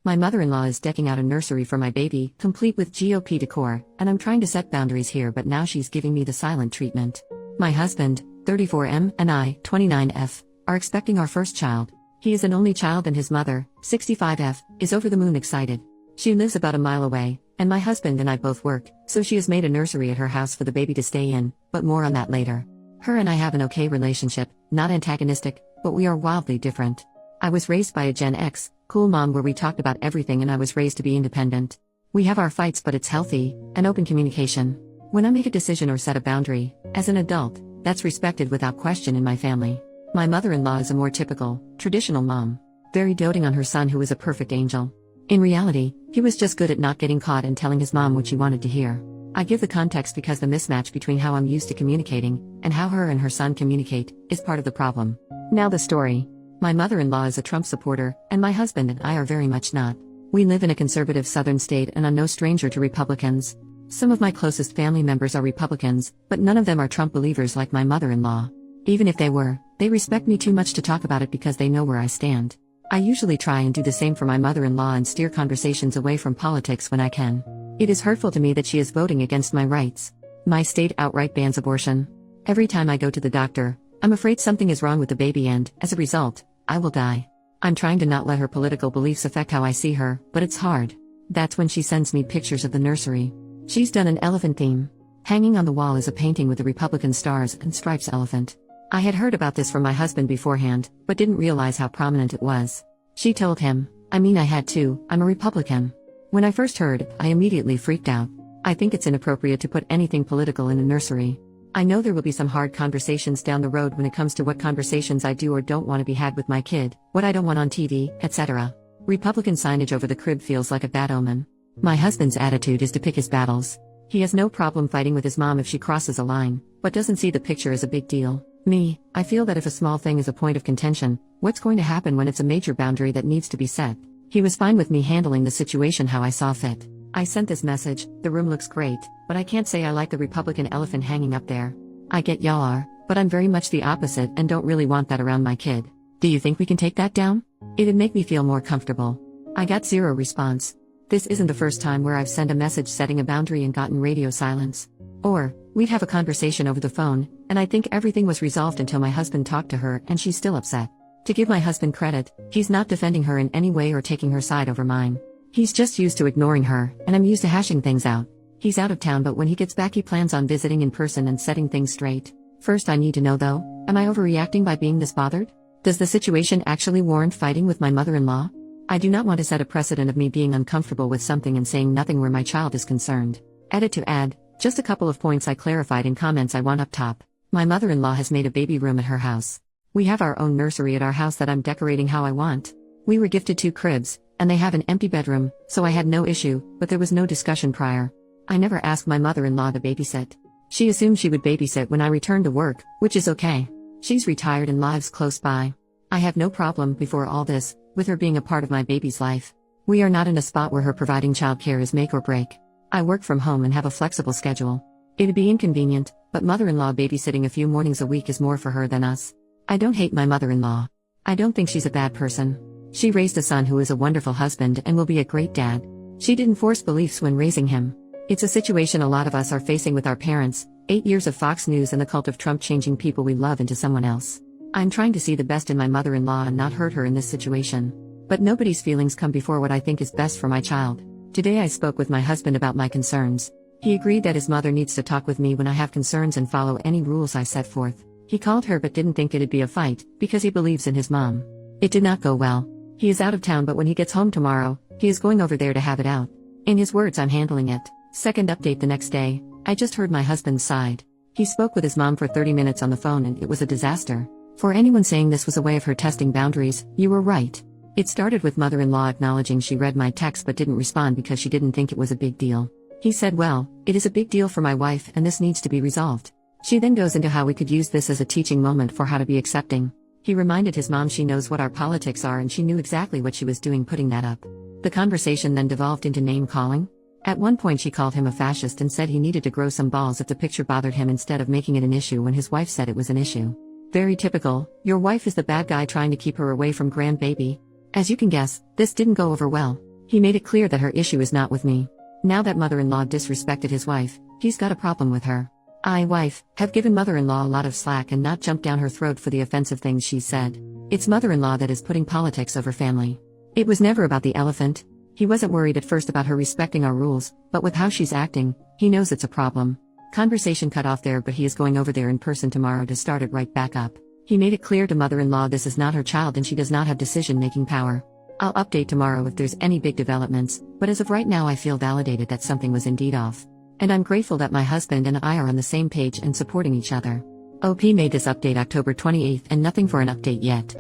My mother-in-law is decking out a nursery for my baby, complete with GOP decor, and I'm trying to set boundaries here, but now she's giving me the silent treatment. My husband, 34M, and I, 29F, are expecting our first child. He is an only child and his mother, 65F, is over the moon excited. She lives about a mile away, and my husband and I both work, so she has made a nursery at her house for the baby to stay in, but more on that later. Her and I have an okay relationship, not antagonistic, but we are wildly different. I was raised by a Gen X, cool mom where we talked about everything, and I was raised to be independent. We have our fights, but it's healthy, and open communication. When I make a decision or set a boundary, as an adult, that's respected without question in my family. My mother-in-law is a more typical, traditional mom, very doting on her son who is a perfect angel. In reality, he was just good at not getting caught and telling his mom what she wanted to hear. I give the context because the mismatch between how I'm used to communicating and how her and her son communicate is part of the problem. Now the story. My mother-in-law is a Trump supporter, and my husband and I are very much not. We live in a conservative southern state and are no stranger to Republicans. Some of my closest family members are Republicans, but none of them are Trump believers like my mother-in-law. Even if they were, they respect me too much to talk about it because they know where I stand. I usually try and do the same for my mother-in-law and steer conversations away from politics when I can. It is hurtful to me that she is voting against my rights. My state outright bans abortion. Every time I go to the doctor, I'm afraid something is wrong with the baby and, as a result, I will die. I'm trying to not let her political beliefs affect how I see her, but it's hard. That's when she sends me pictures of the nursery. She's done an elephant theme. Hanging on the wall is a painting with the Republican stars and stripes elephant. I had heard about this from my husband beforehand, but didn't realize how prominent it was. She told him, I had to, I'm a Republican. When I first heard, I immediately freaked out. I think it's inappropriate to put anything political in a nursery. I know there will be some hard conversations down the road when it comes to what conversations I do or don't want to be had with my kid, what I don't want on TV, etc. Republican signage over the crib feels like a bad omen. My husband's attitude is to pick his battles. He has no problem fighting with his mom if she crosses a line, but doesn't see the picture as a big deal. Me, I feel that if a small thing is a point of contention, what's going to happen when it's a major boundary that needs to be set? He was fine with me handling the situation how I saw fit. I sent this message, the room looks great, but I can't say I like the Republican elephant hanging up there. I get y'all are, but I'm very much the opposite and don't really want that around my kid. Do you think we can take that down? It'd make me feel more comfortable. I got zero response. This isn't the first time where I've sent a message setting a boundary and gotten radio silence. Or, we'd have a conversation over the phone, and I think everything was resolved until my husband talked to her and she's still upset. To give my husband credit, he's not defending her in any way or taking her side over mine. He's just used to ignoring her, and I'm used to hashing things out. He's out of town, but when he gets back he plans on visiting in person and setting things straight. First I need to know though, am I overreacting by being this bothered? Does the situation actually warrant fighting with my mother-in-law? I do not want to set a precedent of me being uncomfortable with something and saying nothing where my child is concerned. Edit to add, just a couple of points I clarified in comments I want up top. My mother-in-law has made a baby room at her house. We have our own nursery at our house that I'm decorating how I want. We were gifted 2 cribs, and they have an empty bedroom, so I had no issue, but there was no discussion prior. I never asked my mother-in-law to babysit. She assumed she would babysit when I returned to work, which is okay. She's retired and lives close by. I have no problem, before all this, with her being a part of my baby's life. We are not in a spot where her providing childcare is make or break. I work from home and have a flexible schedule. It'd be inconvenient, but mother-in-law babysitting a few mornings a week is more for her than us. I don't hate my mother-in-law. I don't think she's a bad person. She raised a son who is a wonderful husband and will be a great dad. She didn't force beliefs when raising him. It's a situation a lot of us are facing with our parents, 8 years of Fox News and the cult of Trump changing people we love into someone else. I'm trying to see the best in my mother-in-law and not hurt her in this situation. But nobody's feelings come before what I think is best for my child. Today I spoke with my husband about my concerns. He agreed that his mother needs to talk with me when I have concerns and follow any rules I set forth. He called her but didn't think it'd be a fight, because he believes in his mom. It did not go well. He is out of town, but when he gets home tomorrow, he is going over there to have it out. In his words, I'm handling it. Second update the next day, I just heard my husband's side. He spoke with his mom for 30 minutes on the phone and it was a disaster. For anyone saying this was a way of her testing boundaries, you were right. It started with mother-in-law acknowledging she read my text but didn't respond because she didn't think it was a big deal. He said, well, it is a big deal for my wife and this needs to be resolved. She then goes into how we could use this as a teaching moment for how to be accepting. He reminded his mom she knows what our politics are and she knew exactly what she was doing putting that up. The conversation then devolved into name-calling. At one point she called him a fascist and said he needed to grow some balls if the picture bothered him instead of making it an issue when his wife said it was an issue. Very typical, your wife is the bad guy trying to keep her away from grandbaby. As you can guess, this didn't go over well. He made it clear that her issue is not with me. Now that mother-in-law disrespected his wife, he's got a problem with her. I, wife, have given mother-in-law a lot of slack and not jumped down her throat for the offensive things she said. It's mother-in-law that is putting politics over family. It was never about the elephant. He wasn't worried at first about her respecting our rules, but with how she's acting, he knows it's a problem. Conversation cut off there, but he is going over there in person tomorrow to start it right back up. He made it clear to mother-in-law this is not her child and she does not have decision-making power. I'll update tomorrow if there's any big developments, but as of right now I feel validated that something was indeed off. And I'm grateful that my husband and I are on the same page and supporting each other. OP made this update October 28th and nothing for an update yet.